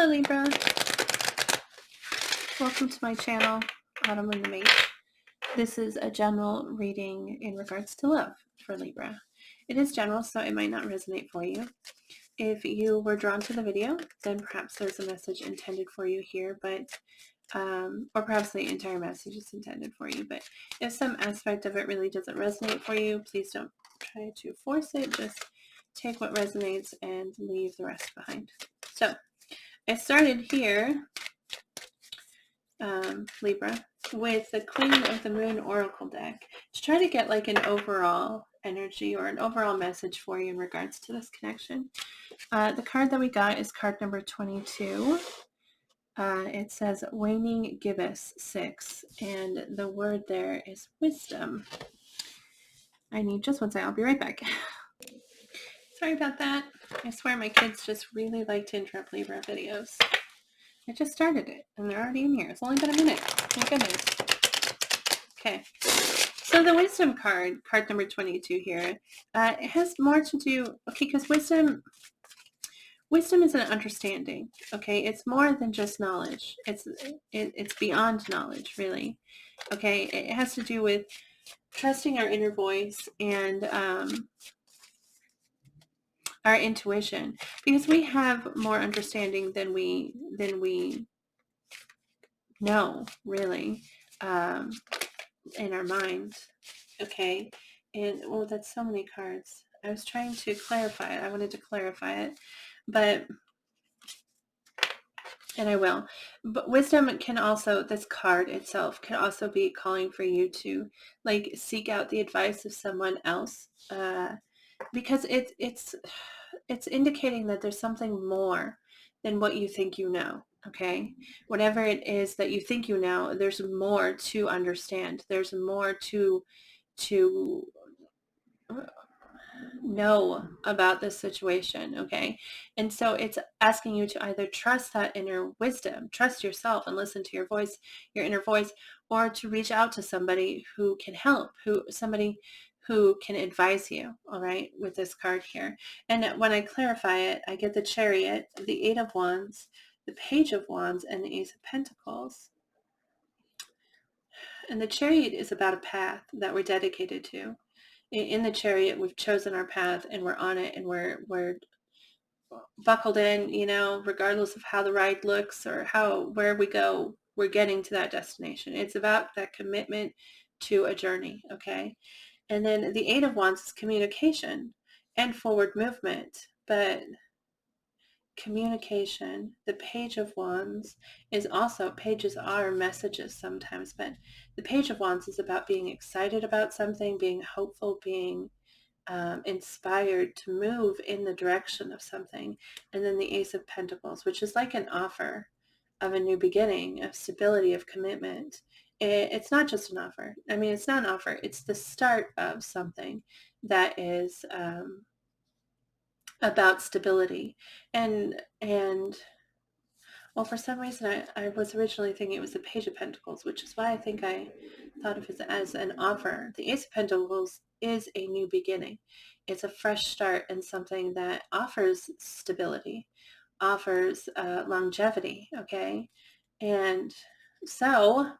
Hello Libra, welcome to my channel, Autumn and the Mate. This is a general reading in regards to love for Libra. It is general, so it might not resonate for you. If you were drawn to the video, then perhaps there's a message intended for you here, but or perhaps the entire message is intended for you. But if some aspect of it really doesn't resonate for you, please don't try to force it. Just take what resonates and leave the rest behind. So I started here, Libra, with the Queen of the Moon Oracle deck to try to get like an overall energy or an overall message for you in regards to this connection. The card that we got is card number 22. It says Waning Gibbous 6, and the word there is wisdom. I need just one second. I'll be right back. Sorry about that. I swear my kids just really like to interrupt Libra videos. I just started it, and they're already in here. It's only been a minute. My goodness. Okay. So the wisdom card number 22 here, it has more to do, okay, because wisdom is an understanding, okay? It's more than just knowledge. It's beyond knowledge, really, okay? It has to do with trusting our inner voice and our intuition, because we have more understanding than we know, really, in our mind, okay? And oh, that's so many cards. I was trying to clarify it. I wanted to clarify it, but, and I will. But wisdom can also, this card itself can also be calling for you to like seek out the advice of someone else, because it's indicating that there's something more than what you think you know, okay? Whatever it is that you think you know, there's more to understand. There's more to know about this situation, okay? And so it's asking you to either trust that inner wisdom, trust yourself and listen to your voice, your inner voice, or to reach out to somebody who can help, somebody who can advise you, all right, with this card here. And when I clarify it, I get the Chariot, the Eight of Wands, the Page of Wands, and the Ace of Pentacles. And the Chariot is about a path that we're dedicated to. In the Chariot, we've chosen our path and we're on it, and we're buckled in, you know, regardless of how the ride looks or where we go, we're getting to that destination. It's about that commitment to a journey, okay? And then the Eight of Wands is communication and forward movement, but communication. The Page of Wands is also, pages are messages sometimes, but the Page of Wands is about being excited about something, being hopeful, being inspired to move in the direction of something. And then the Ace of Pentacles, which is like an offer of a new beginning, of stability, of commitment. It's not just an offer. I mean, it's not an offer. It's the start of something that is about stability. And well, for some reason, I was originally thinking it was the Page of Pentacles, which is why I think I thought of it as an offer. The Ace of Pentacles is a new beginning. It's a fresh start and something that offers stability, offers longevity, okay? And so,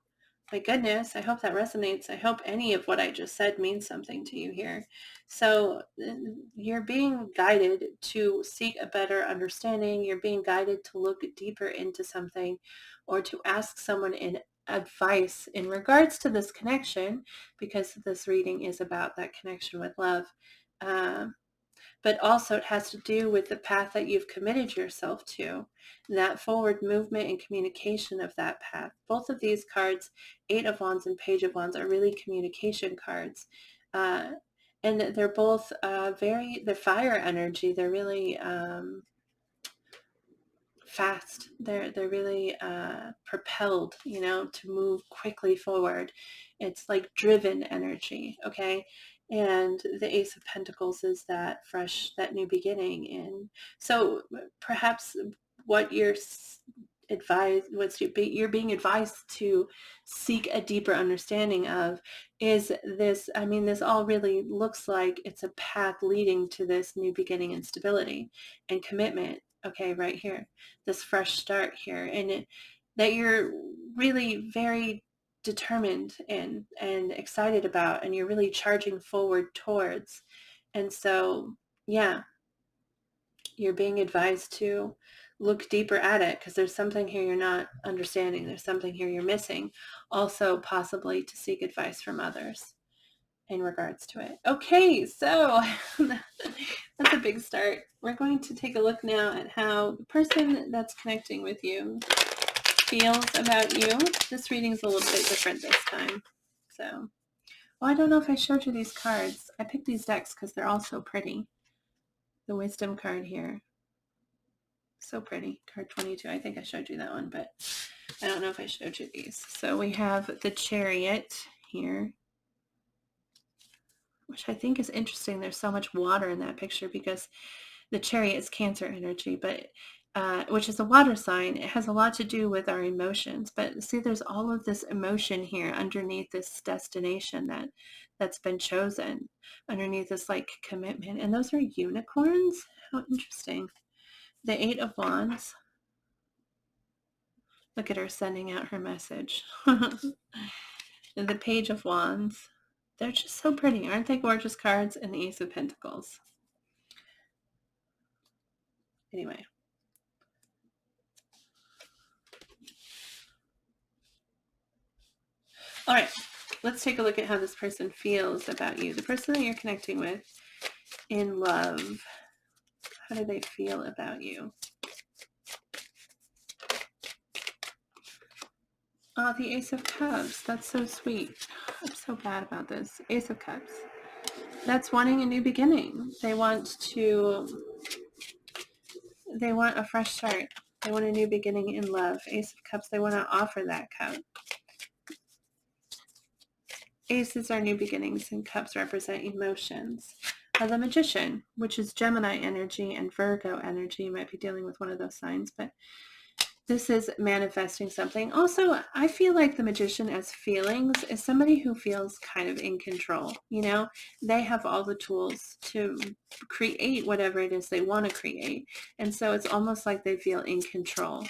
my goodness, I hope that resonates. I hope any of what I just said means something to you here. So you're being guided to seek a better understanding. You're being guided to look deeper into something, or to ask someone in advice in regards to this connection, because this reading is about that connection with love. But also it has to do with the path that you've committed yourself to, that forward movement and communication of that path. Both of these cards, Eight of Wands and Page of Wands, are really communication cards. And they're both they're fire energy. They're really fast. They're really propelled, you know, to move quickly forward. It's like driven energy, okay? And the Ace of Pentacles is that fresh, that new beginning. And so perhaps what you're you're being advised to seek a deeper understanding of is this. I mean, this all really looks like it's a path leading to this new beginning and stability and commitment. okay, right here, this fresh start here, and that you're really very determined in and excited about, and you're really charging forward towards. And so, yeah, you're being advised to look deeper at it, because there's something here you're not understanding. There's something here you're missing. Also, possibly to seek advice from others in regards to it. Okay, so that's a big start. We're going to take a look now at how the person that's connecting with you feels about you. This reading's a little bit different this time. So, well, I don't know if I showed you these cards. I picked these decks because they're all so pretty. The Wisdom card here. So pretty. Card 22. I think I showed you that one, but I don't know if I showed you these. So we have the Chariot here, which I think is interesting. There's so much water in that picture because the Chariot is Cancer energy, but which is a water sign. It has a lot to do with our emotions. But see, there's all of this emotion here underneath this destination that's been chosen, underneath this like commitment. And those are unicorns. How interesting. The Eight of Wands. Look at her sending out her message. And the Page of Wands. They're just so pretty. Aren't they gorgeous cards? And the Ace of Pentacles. Anyway. All right. Let's take a look at how this person feels about you. The person that you're connecting with in love. How do they feel about you? Oh, the Ace of Cups. That's so sweet. I'm so bad about this. Ace of Cups. That's wanting a new beginning. They want a fresh start. They want a new beginning in love. Ace of Cups. They want to offer that cup. Aces are new beginnings, and cups represent emotions. The Magician, which is Gemini energy and Virgo energy. You might be dealing with one of those signs, but this is manifesting something. Also, I feel like the Magician as feelings is somebody who feels kind of in control. You know, they have all the tools to create whatever it is they want to create. And so it's almost like they feel in control.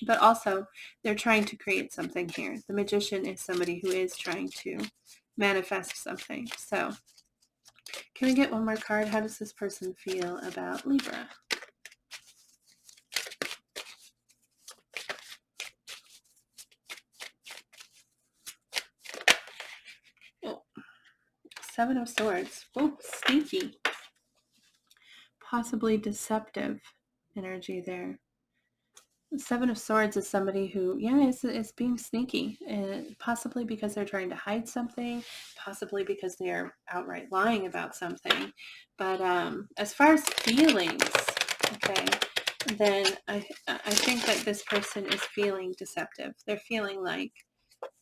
But also, they're trying to create something here. The Magician is somebody who is trying to manifest something. So, can we get one more card? How does this person feel about Libra? Oh, Seven of Swords. Oh, sneaky. Possibly deceptive energy there. The Seven of Swords is somebody who, is being sneaky, possibly because they're trying to hide something, possibly because they are outright lying about something. But as far as feelings, okay, then I think that this person is feeling deceptive. They're feeling like,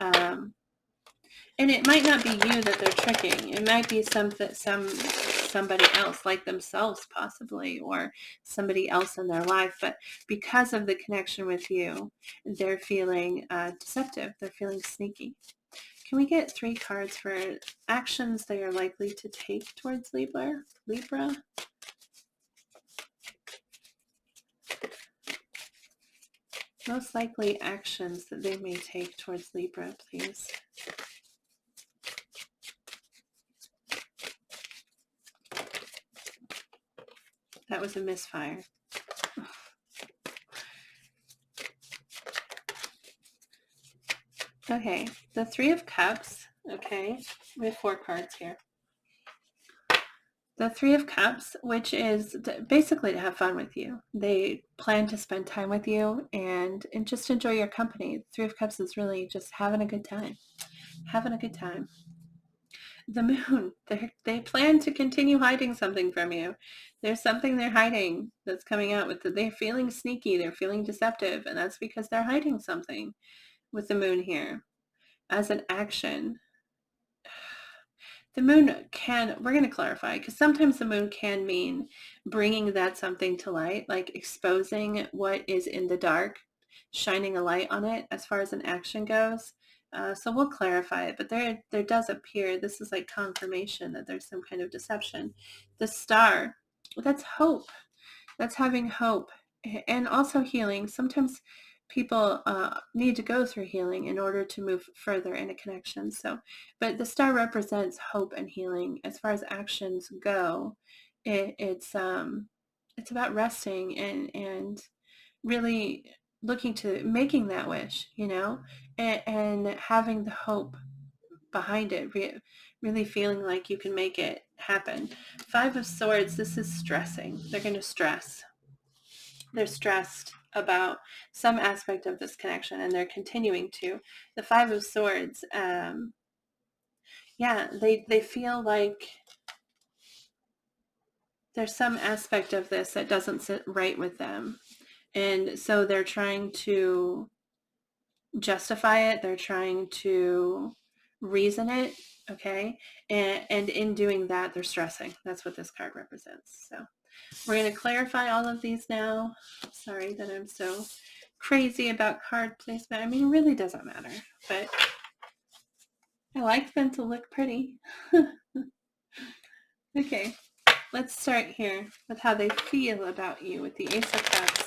and it might not be you that they're tricking. It might be somebody else, like themselves possibly, or somebody else in their life. But because of the connection with you, they're feeling deceptive. They're feeling sneaky. Can we get 3 cards for actions they are likely to take towards Libra? Most likely actions that they may take towards Libra, please. That was a misfire. Okay, the Three of Cups. Okay, we have 4 cards here. The Three of Cups, which is basically to have fun with you. They plan to spend time with you and just enjoy your company. The Three of Cups is really just having a good time. Having a good time. The Moon, they plan to continue hiding something from you. There's something they're hiding that's coming out with they're feeling sneaky, they're feeling deceptive, and that's because they're hiding something with the Moon here. As an action, the Moon we're going to clarify, because sometimes the Moon can mean bringing that something to light, like exposing what is in the dark, shining a light on it as far as an action goes. So we'll clarify it, but there does appear, this is like confirmation that there's some kind of deception. The Star, that's hope. That's having hope and also healing. Sometimes people need to go through healing in order to move further in a connection. So, but the star represents hope and healing. As far as actions go, it's about resting and really looking to making that wish, and having the hope behind it, really feeling like you can make it happen. Five of Swords, this is stressing. They're going to stress. They're stressed about some aspect of this connection, and they're continuing to. The Five of Swords, they feel like there's some aspect of this that doesn't sit right with them. And so they're trying to justify it. They're trying to reason it. Okay. And in doing that, they're stressing. That's what this card represents. So we're going to clarify all of these now. Sorry that I'm so crazy about card placement. I mean, it really doesn't matter, but I like them to look pretty. Okay, let's start here with how they feel about you with the Ace of Cups.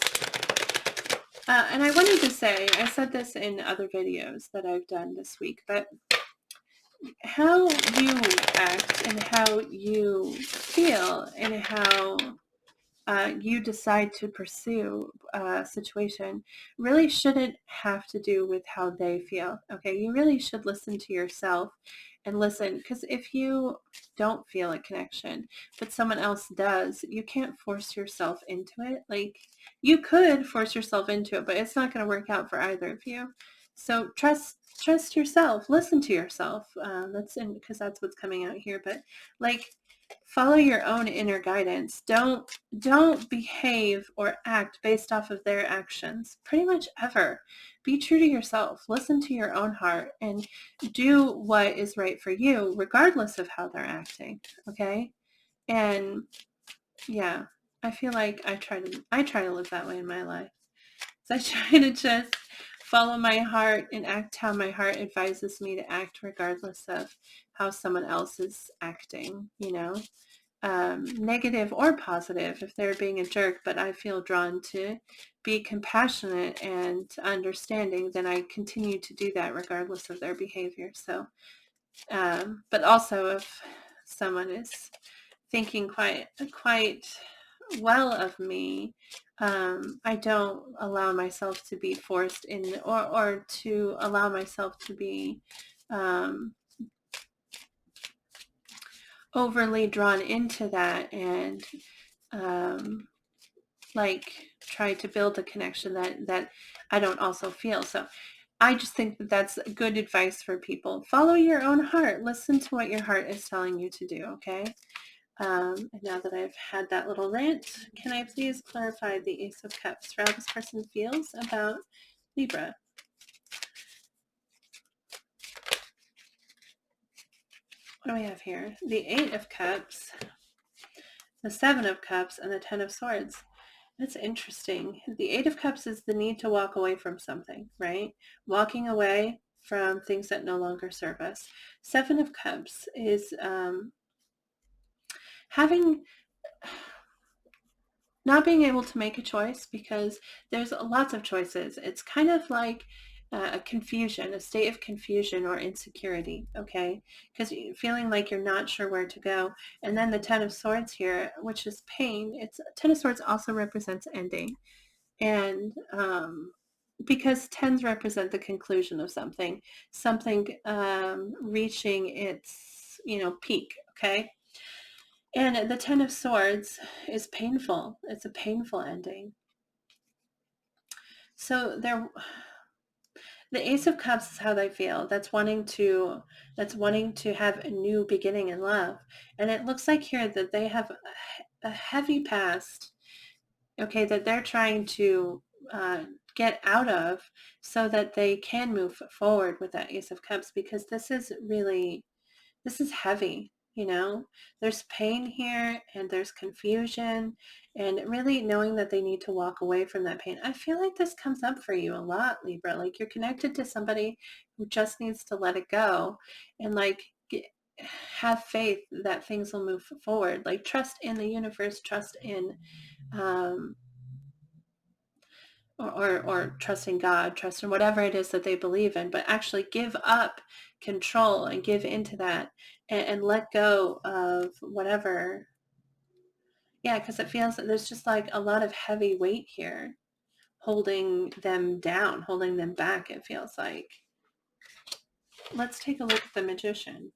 And I wanted to say, I said this in other videos that I've done this week, but how you act and how you feel and how you decide to pursue a situation really shouldn't have to do with how they feel. Okay, you really should listen to yourself and listen, because if you don't feel a connection but someone else does, you can't force yourself into it. Like, you could force yourself into it, but it's not going to work out for either of you. So trust yourself, listen to yourself. Because that's what's coming out here. But like, follow your own inner guidance. Don't behave or act based off of their actions, pretty much ever. Be true to yourself. Listen to your own heart and do what is right for you, regardless of how they're acting. Okay? And yeah, I feel like I try to live that way in my life. So I try to just follow my heart and act how my heart advises me to act, regardless of how someone else is acting, negative or positive. If they're being a jerk, but I feel drawn to be compassionate and understanding, then I continue to do that regardless of their behavior. So, but also if someone is thinking quite well of me, I don't allow myself to be forced in, or to allow myself to be overly drawn into that, and try to build a connection that I don't also feel. So I just think that that's good advice for people. Follow your own heart. Listen to what your heart is telling you to do, okay? And now that I've had that little rant, can I please clarify the Ace of Cups for how this person feels about Libra? What do we have here? The Eight of Cups, the Seven of Cups, and the Ten of Swords. That's interesting. The Eight of Cups is the need to walk away from something, right? Walking away from things that no longer serve us. Seven of Cups is having not being able to make a choice, because there's lots of choices. It's kind of like a confusion, a state of confusion or insecurity, okay? Because feeling like you're not sure where to go. And then the Ten of Swords here, which is pain. Ten of Swords also represents ending. And because tens represent the conclusion of something reaching its, peak, okay? And the Ten of Swords is painful. It's a painful ending. So the Ace of Cups is how they feel. That's wanting to have a new beginning in love. And it looks like here that they have a heavy past, okay, that they're trying to get out of, so that they can move forward with that Ace of Cups, because this is heavy. There's pain here, and there's confusion, and really knowing that they need to walk away from that pain. I feel like this comes up for you a lot, Libra. Like, you're connected to somebody who just needs to let it go, and have faith that things will move forward. Like, trust in the universe, trust in or trusting God, trust in whatever it is that they believe in, but actually give up control and give into that and let go of whatever. Yeah, because it feels that there's just like a lot of heavy weight here holding them down, holding them back, it feels like. Let's take a look at the Magician.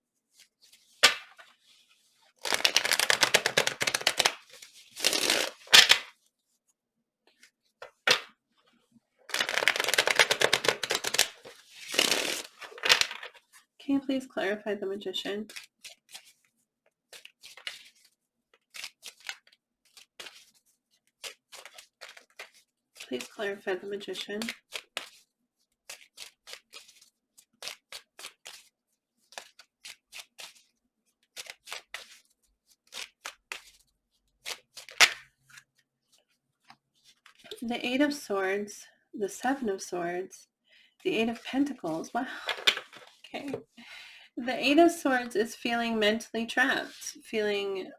Can you please clarify the Magician? Please clarify the Magician. The Eight of Swords, the Seven of Swords, the Eight of Pentacles. Wow. Okay. The Eight of Swords is feeling mentally trapped, feeling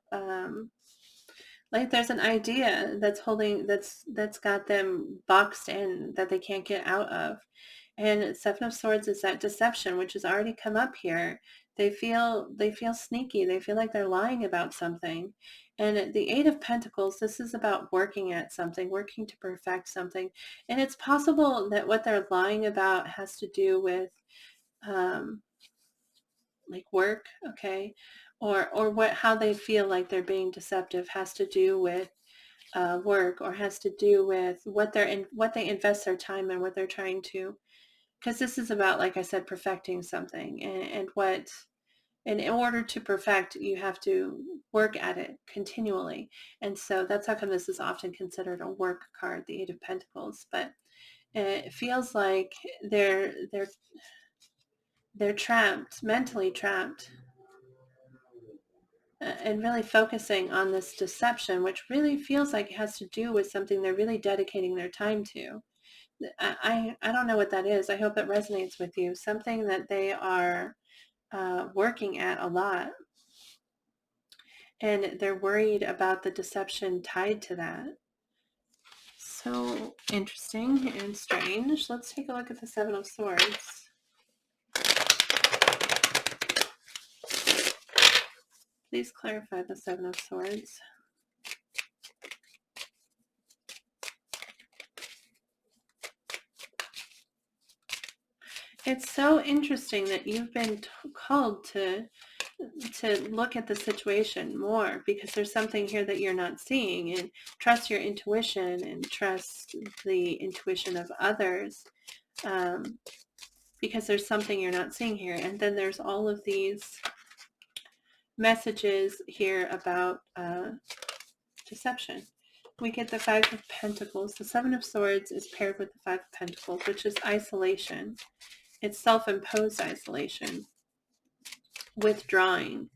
like there's an idea that's got them boxed in that they can't get out of. And Seven of Swords is that deception, which has already come up here. They feel sneaky. They feel like they're lying about something. And the Eight of Pentacles, this is about working at something, working to perfect something. And it's possible that what they're lying about has to do with like work, okay? Or how they feel like they're being deceptive has to do with work, or has to do with what they invest their time in, what they're trying to, because this is about, like I said, perfecting something, and in order to perfect, you have to work at it continually. And so that's how come this is often considered a work card, the Eight of Pentacles. But it feels like they're trapped, mentally trapped, and really focusing on this deception, which really feels like it has to do with something they're really dedicating their time to. I don't know what that is. I hope it resonates with you. Something that they are working at a lot, and they're worried about the deception tied to that. So interesting and strange. Let's take a look at the Seven of Swords. Please clarify the Seven of Swords. It's so interesting that you've been called to look at the situation more, because there's something here that you're not seeing, and trust your intuition and trust the intuition of others, because there's something you're not seeing here. And then there's all of these messages here about deception. We get the Five of Pentacles. The Seven of Swords is paired with the Five of Pentacles, which is isolation. It's self-imposed isolation, withdrawing.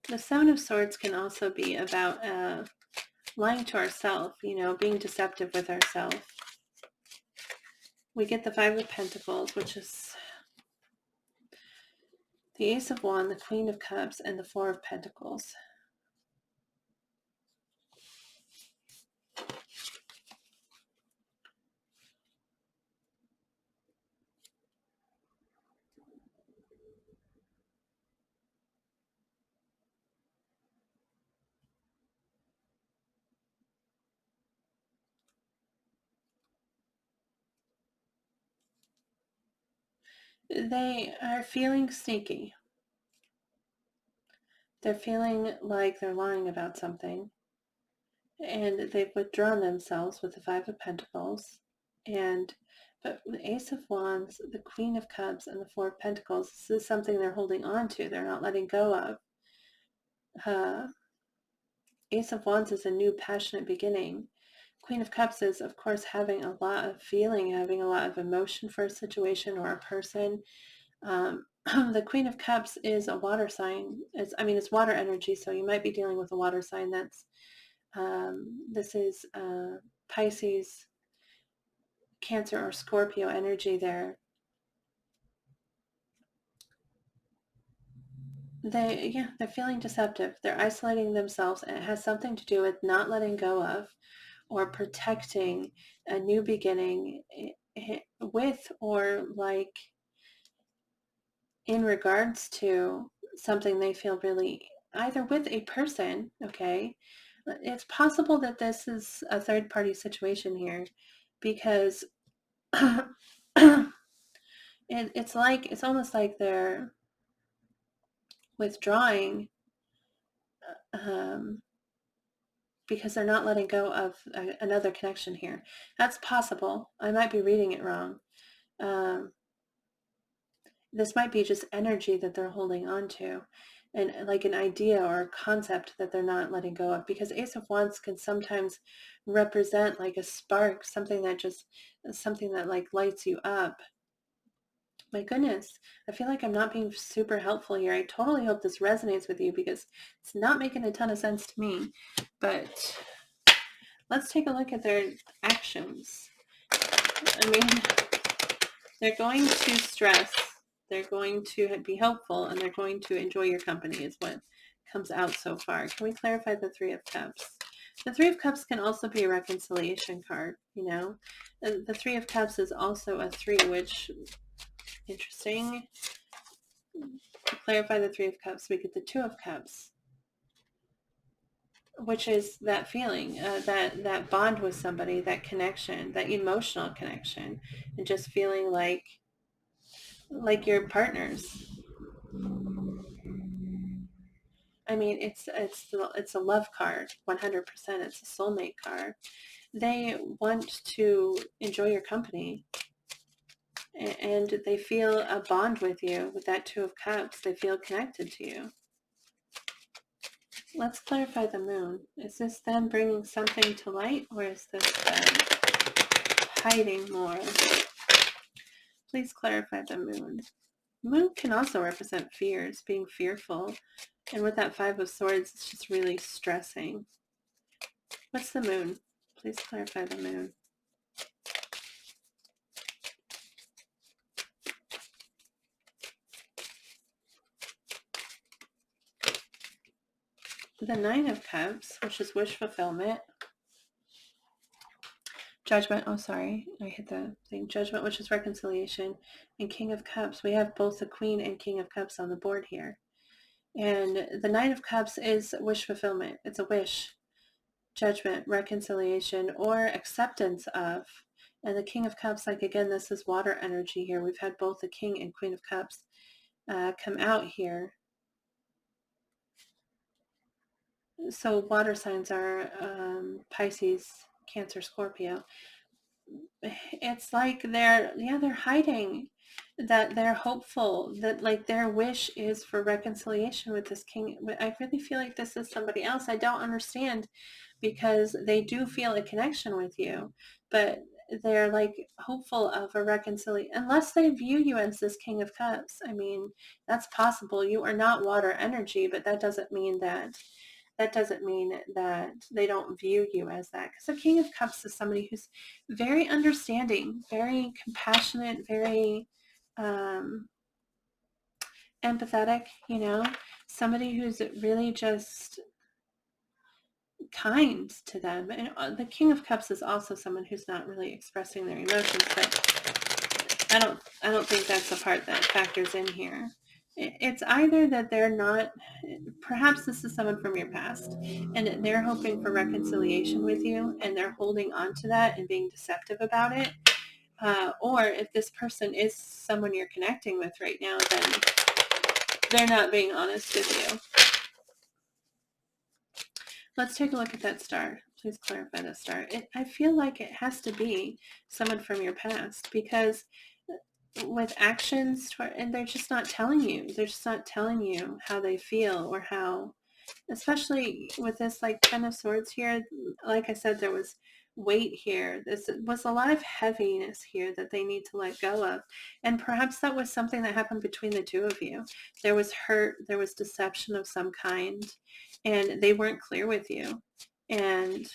The Seven of Swords can also be about lying to ourselves, being deceptive with ourselves. We get the Five of Pentacles, which is the Ace of Wands, the Queen of Cups, and the Four of Pentacles. They are feeling sneaky. They're feeling like they're lying about something. And they've withdrawn themselves with the Five of Pentacles. But the Ace of Wands, the Queen of Cups, and the Four of Pentacles, this is something they're holding on to. They're not letting go of. Ace of Wands is a new passionate beginning. Queen of Cups is, of course, having a lot of feeling, having a lot of emotion for a situation or a person. The Queen of Cups is a water sign. It's water energy, so you might be dealing with a water sign. This is Pisces, Cancer, or Scorpio energy there. they're feeling deceptive. They're isolating themselves, and it has something to do with not letting go of or protecting a new beginning with, or like in regards to something they feel really, either with a person, okay? It's possible that this is a third party situation here, because it's almost like they're withdrawing, um, because they're not letting go of another connection here. That's possible. I might be reading it wrong. Um, this might be just energy that they're holding on to, and like an idea or a concept that they're not letting go of, because Ace of Wands can sometimes represent like a spark, something that like lights you up. My goodness, I feel like I'm not being super helpful here. I totally hope this resonates with you, because it's not making a ton of sense to me. But let's take a look at their actions. I mean, they're going to stress, they're going to be helpful, and they're going to enjoy your company is what comes out so far. Can we clarify the Three of Cups? The Three of Cups can also be a reconciliation card, you know? The Three of Cups is also a 3, which, interesting. To clarify the Three of Cups, we get the Two of Cups, which is that feeling, that bond with somebody, that connection, that emotional connection, and just feeling like you're partners. I mean, it's a love card, 100%. It's a soulmate card. They want to enjoy your company, and they feel a bond with you. With that Two of Cups, they feel connected to you. Let's clarify the moon. Is this them bringing something to light, or is this them hiding more? Please clarify the moon. Moon can also represent fears, being fearful. And with that Five of Swords, it's just really stressing. What's the moon? Please clarify the moon. The Nine of Cups, which is wish fulfillment. Judgment, oh sorry, I hit the thing. Judgment, which is reconciliation. And King of Cups, we have both the Queen and King of Cups on the board here. And the Nine of Cups is wish fulfillment. It's a wish, judgment, reconciliation, or acceptance of. And the King of Cups, like again, this is water energy here. We've had both the King and Queen of Cups come out here. So water signs are Pisces, Cancer, Scorpio. It's like they're hiding, that they're hopeful, that like their wish is for reconciliation with this king. I really feel like this is somebody else. I don't understand, because they do feel a connection with you, but they're like hopeful of a reconciliation, unless they view you as this King of Cups. I mean, that's possible. You are not water energy, but that doesn't mean that they don't view you as that. Because the King of Cups is somebody who's very understanding, very compassionate, very empathetic, somebody who's really just kind to them. And the King of Cups is also someone who's not really expressing their emotions, but I don't think that's the part that factors in here. It's either that they're not, perhaps this is someone from your past, and they're hoping for reconciliation with you, and they're holding on to that and being deceptive about it. Or if this person is someone you're connecting with right now, then they're not being honest with you. Let's take a look at that star. Please clarify the star. I feel like it has to be someone from your past, because with actions, and they're just not telling you. They're just not telling you how they feel, or how, especially with this like Ten of Swords here. Like I said, there was weight here. This was a lot of heaviness here that they need to let go of. And perhaps that was something that happened between the two of you. There was hurt, there was deception of some kind, and they weren't clear with you. And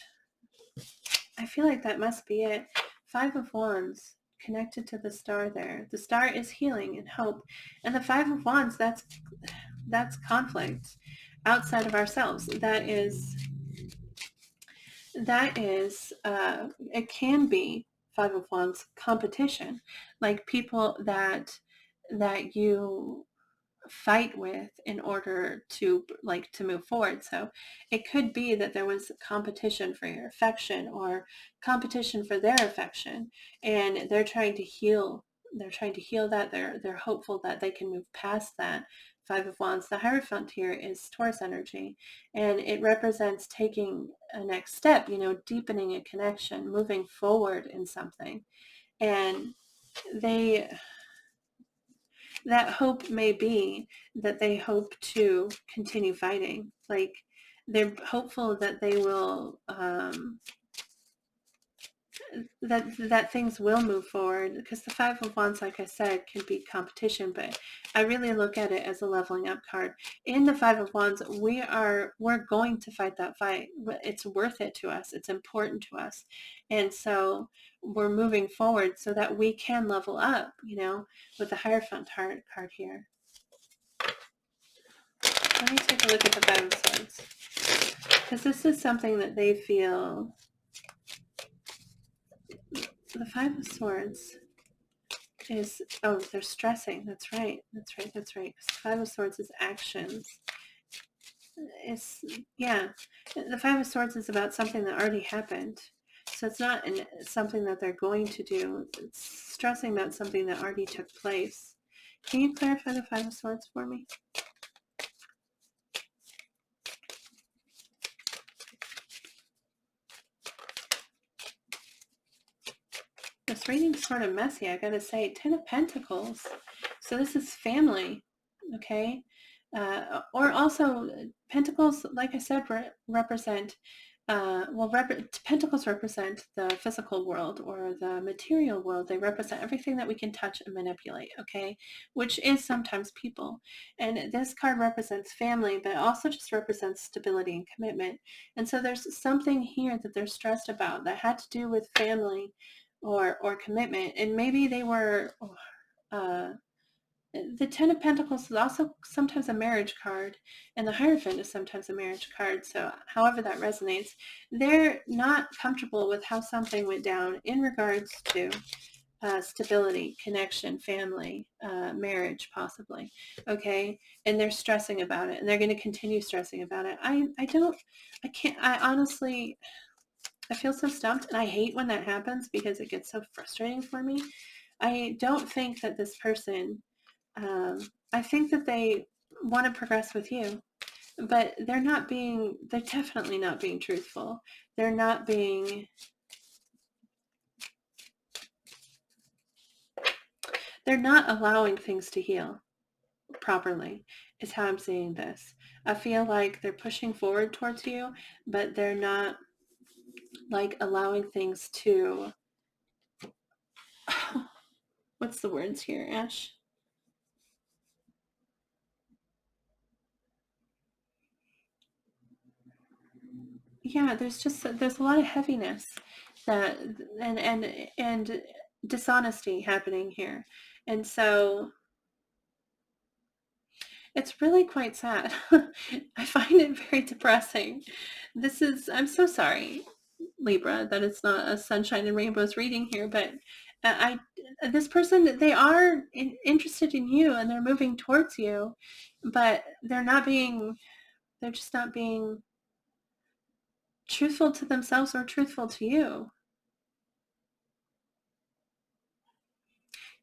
I feel like that must be it. Five of Wands connected to the star there. The star is healing and hope. And the Five of Wands, that's that's conflict outside of ourselves. It can be Five of Wands competition, like people that you fight with in order to move forward. So it could be that there was competition for your affection or competition for their affection, and they're trying to heal that. They're hopeful that they can move past that. Five of Wands, the Hierophant here is Taurus energy, and it represents taking a next step, deepening a connection, moving forward in something. And they that hope may be that they hope to continue fighting. Like, they're hopeful that they will, that things will move forward, because the Five of Wands, like I said, can be competition, but I really look at it as a leveling up card. In the Five of Wands, we're going to fight that fight. It's worth it to us. It's important to us. And so we're moving forward so that we can level up, with the Hierophant card here. Let me take a look at the Five of Swords, because this is something that they feel. The Five of Swords is, they're stressing. That's right. The Five of Swords is actions. The Five of Swords is about something that already happened. So it's not something that they're going to do. It's stressing about something that already took place. Can you clarify the Five of Swords for me? This reading's sort of messy, I gotta say. Ten of Pentacles. So this is family, okay? Or also, Pentacles, like I said, represent, Pentacles represent the physical world or the material world. They represent everything that we can touch and manipulate, okay? Which is sometimes people. And this card represents family, but it also just represents stability and commitment. And so there's something here that they're stressed about that had to do with family or commitment. And maybe they were, the Ten of Pentacles is also sometimes a marriage card, and the Hierophant is sometimes a marriage card. So however that resonates, they're not comfortable with how something went down in regards to stability, connection, family, marriage, possibly. Okay. And they're stressing about it, and they're going to continue stressing about it. I honestly, I feel so stumped, and I hate when that happens because it gets so frustrating for me. I don't think that this person, I think that they want to progress with you, but they're definitely not being truthful. They're not allowing things to heal properly, is how I'm seeing this. I feel like they're pushing forward towards you, but they're not allowing things to, what's the words here, Ash? Yeah, there's a lot of heaviness that and dishonesty happening here. And so it's really quite sad. I find it very depressing. I'm so sorry, Libra, that it's not a sunshine and rainbows reading here, but this person, they are interested in you, and they're moving towards you, but they're just not being truthful to themselves or truthful to you.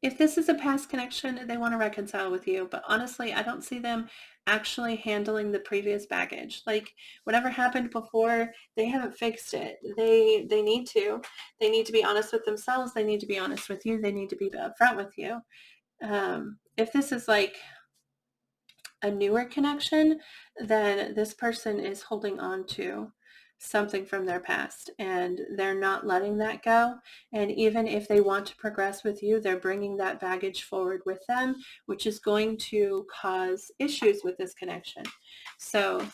If this is a past connection, they want to reconcile with you, but honestly, I don't see them actually handling the previous baggage. Like, whatever happened before, they haven't fixed it. They need to. They need to be honest with themselves. They need to be honest with you. They need to be upfront with you. If this is like a newer connection, then this person is holding on to something from their past, and they're not letting that go. And even if they want to progress with you, they're bringing that baggage forward with them, which is going to cause issues with this connection. So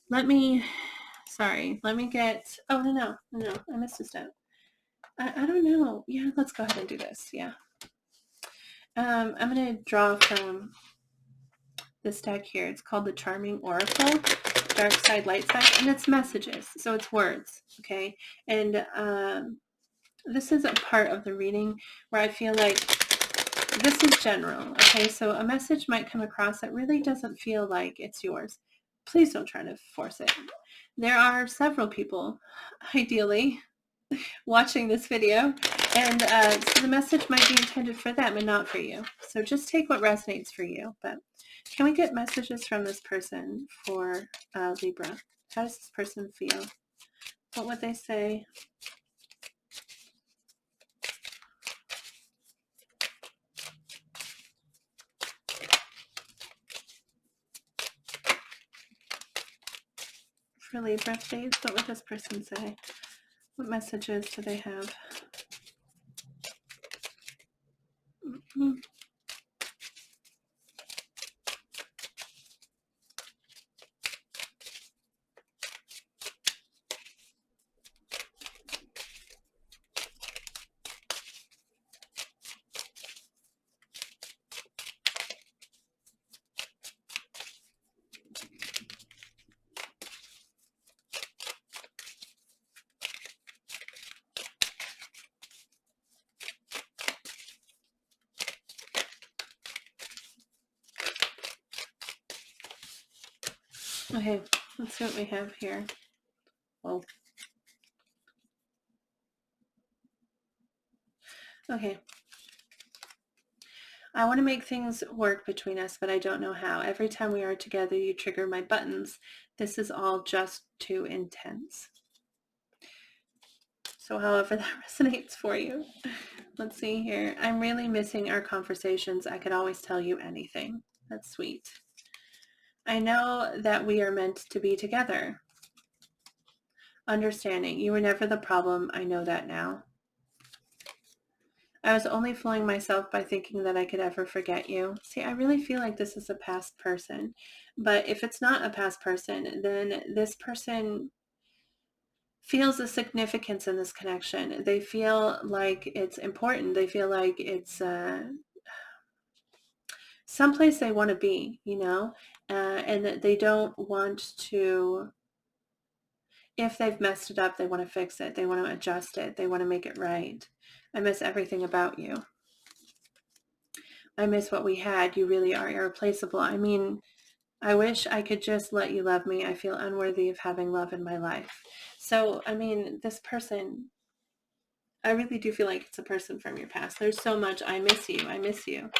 let me get, oh, no, I missed a step. I don't know. Yeah, let's go ahead and do this. Yeah. I'm going to draw from this deck here. It's called the Charming Oracle, Dark Side, Light Side, and it's messages. So it's words, okay? And this is a part of the reading where I feel like this is general, okay? So a message might come across that really doesn't feel like it's yours. Please don't try to force it. There are several people, ideally, watching this video, and so the message might be intended for them and not for you. So just take what resonates for you. But can we get messages from this person for Libra? How does this person feel? What would they say? For Libra, please, what would this person say? What messages do they have? Mm-hmm. Okay, let's see what we have here. Well, okay. I want to make things work between us, but I don't know how. Every time we are together, you trigger my buttons. This is all just too intense. So however that resonates for you. Let's see here. I'm really missing our conversations. I could always tell you anything. That's sweet. I know that we are meant to be together. Understanding. You were never the problem. I know that now. I was only fooling myself by thinking that I could ever forget you. See, I really feel like this is a past person. But if it's not a past person, then this person feels a significance in this connection. They feel like it's important. They feel like it's someplace they want to be, you know, and that they don't want to, if they've messed it up, they want to fix it. They want to adjust it. They want to make it right. I miss everything about you. I miss what we had. You really are irreplaceable. I mean, I wish I could just let you love me. I feel unworthy of having love in my life. So, I mean, this person, I really do feel like it's a person from your past. There's so much, I miss you. I miss you.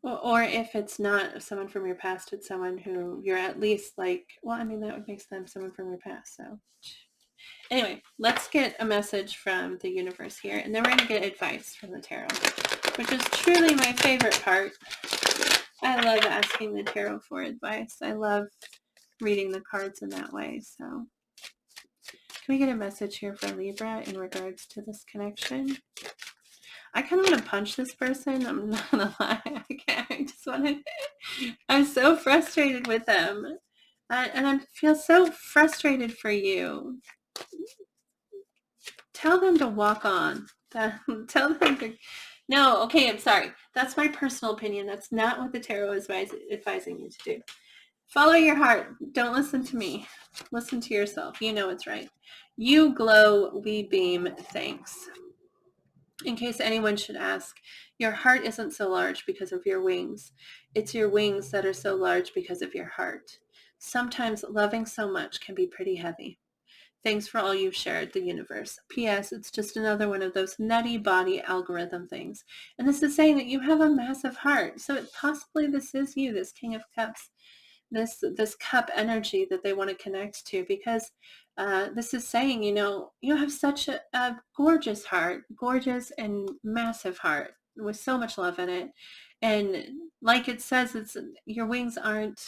Or if it's not someone from your past, it's someone who you're at least like, well, I mean, that would make them someone from your past. So anyway, let's get a message from the universe here. And then we're going to get advice from the tarot, which is truly my favorite part. I love asking the tarot for advice. I love reading the cards in that way. So can we get a message here for Libra in regards to this connection? I kind of want to punch this person. I'm not going to lie. I just want to, I'm so frustrated with them. And I feel so frustrated for you. Tell them to walk on. Tell them to, no, okay, I'm sorry. That's my personal opinion. That's not what the tarot is advising you to do. Follow your heart. Don't listen to me. Listen to yourself. You know it's right. You glow, we beam. Thanks. In case anyone should ask, your heart isn't so large because of your wings. It's your wings that are so large because of your heart. Sometimes loving so much can be pretty heavy. Thanks for all you've shared, the universe. P.S. It's just another one of those nutty body algorithm things. And this is saying that you have a massive heart. So possibly this is you, this King of Cups. This cup energy that they want to connect to, because this is saying, you know, you have such a gorgeous heart, gorgeous and massive heart with so much love in it. And like it says, it's your wings aren't,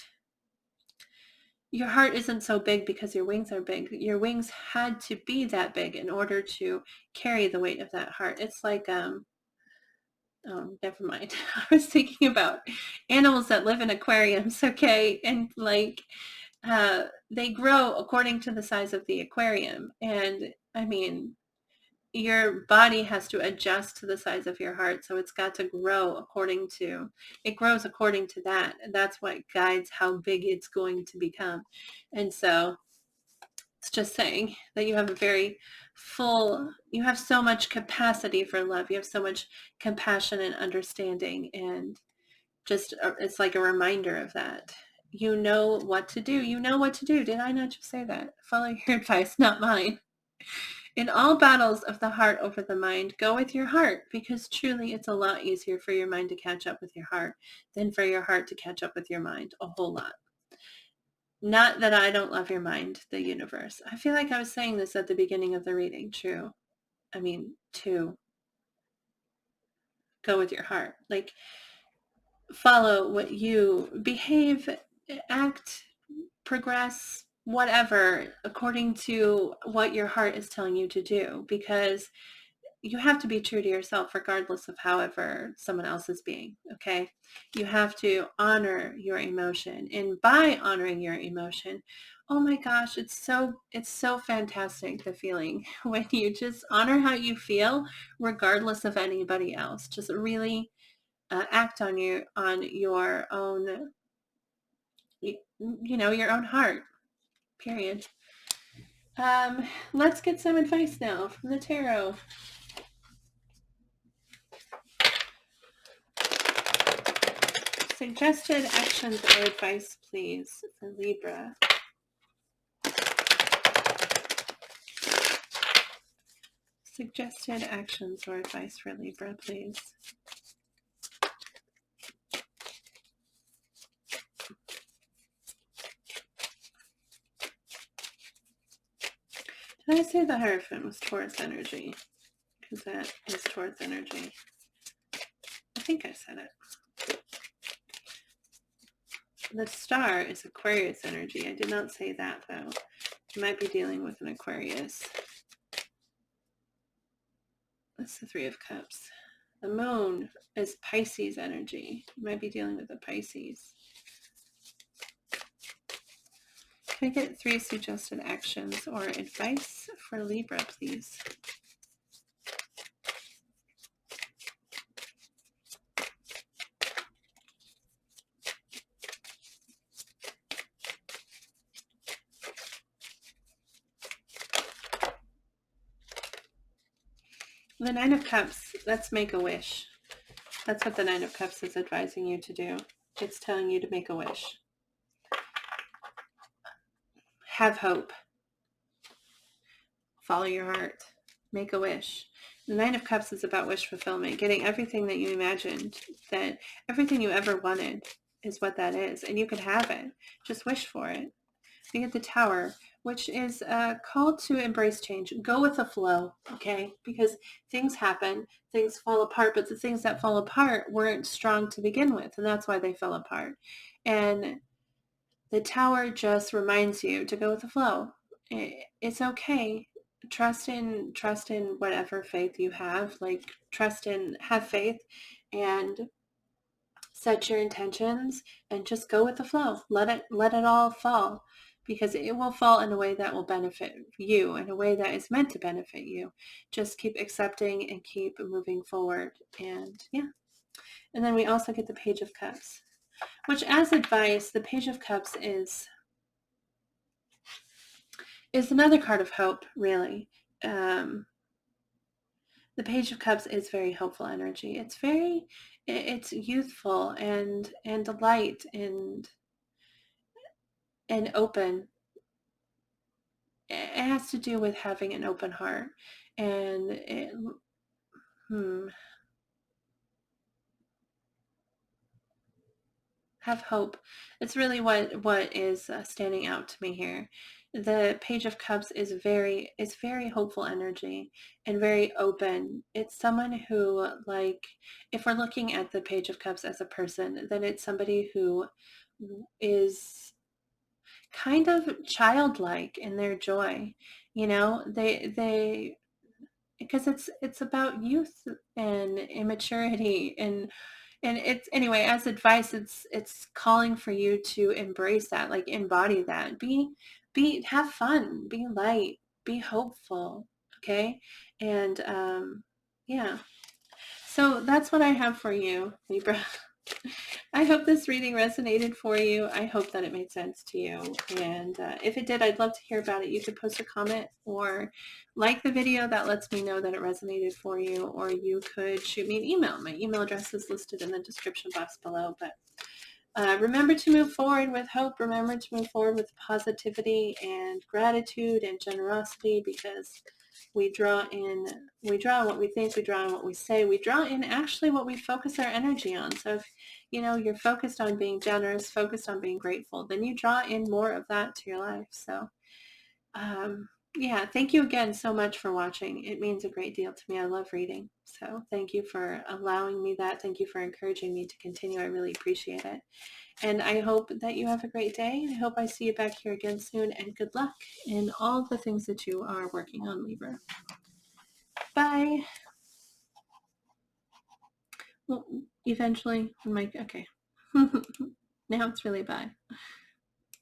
your heart isn't so big because your wings are big. Your wings had to be that big in order to carry the weight of that heart. It's like, oh, never mind. I was thinking about animals that live in aquariums, okay? And like, they grow according to the size of the aquarium. And I mean, your body has to adjust to the size of your heart. So it's got to grow it grows according to that. And that's what guides how big it's going to become. And so it's just saying that you have you have so much capacity for love. You have so much compassion and understanding. And just, it's like a reminder of that. You know what to do. You know what to do. Did I not just say that? Follow your advice, not mine. In all battles of the heart over the mind, go with your heart, because truly it's a lot easier for your mind to catch up with your heart than for your heart to catch up with your mind, a whole lot. Not that I don't love your mind, the universe. I feel like I was saying this at the beginning of the reading. True. I mean, to go with your heart. Like, follow what you behave, act, progress, whatever, according to what your heart is telling you to do, because you have to be true to yourself regardless of however someone else is being. Okay, you have to honor your emotion, and by honoring your emotion, oh my gosh, it's so fantastic, the feeling when you just honor how you feel regardless of anybody else. Just really act on your own, your own heart, period. Let's get some advice now from the tarot. Suggested actions or advice, please, for Libra. Suggested actions or advice for Libra, please. Did I say the Hierophant was Taurus energy? Because that is Taurus energy. I think I said it. The Star is Aquarius energy. I did not say that, though. You might be dealing with an Aquarius. That's the Three of Cups. The Moon is Pisces energy. You might be dealing with a Pisces. Can I get 3 suggested actions or advice for Libra, please? The Nine of Cups, let's make a wish. That's what the Nine of Cups is advising you to do. It's telling you to make a wish. Have hope. Follow your heart. Make a wish. The Nine of Cups is about wish fulfillment, getting everything that you imagined, that everything you ever wanted is what that is. And you could have it. Just wish for it. We get the Tower, which is a call to embrace change. Go with the flow, okay? Because things happen, things fall apart, but the things that fall apart weren't strong to begin with, and that's why they fell apart. And the Tower just reminds you to go with the flow. It's okay. Trust in whatever faith you have. Like, have faith and set your intentions and just go with the flow. Let it all fall, because it will fall in a way that will benefit you, in a way that is meant to benefit you. Just keep accepting and keep moving forward. And yeah. And then we also get the Page of Cups, which, as advice, the Page of Cups is another card of hope, really. The Page of Cups is very hopeful energy. It's youthful and light and open. It has to do with having an open heart, and have hope. It's really what is standing out to me here. The Page of Cups is very hopeful energy and very open. It's someone who, like, if we're looking at the Page of Cups as a person, then it's somebody who is kind of childlike in their joy. They because it's about youth and immaturity, and it's, anyway, as advice, it's calling for you to embrace that, like embody that, have fun, be light, be hopeful, Okay. And yeah, so that's what I have for you, Libra. I hope this reading resonated for you. I hope that it made sense to you. And if it did, I'd love to hear about it. You could post a comment or like the video. That lets me know that it resonated for you. Or you could shoot me an email. My email address is listed in the description box below. But remember to move forward with hope. Remember to move forward with positivity and gratitude and generosity, because we draw in what we think, we draw in what we say, we draw in actually what we focus our energy on. So if you're focused on being generous, focused on being grateful, then you draw in more of that to your life. So yeah, thank you again so much for watching. It means a great deal to me. I love reading. So thank you for allowing me that. Thank you for encouraging me to continue. I really appreciate it. And I hope that you have a great day. And I hope I see you back here again soon. And good luck in all the things that you are working on, Libra. Bye. Well, eventually, okay. Now it's really bye.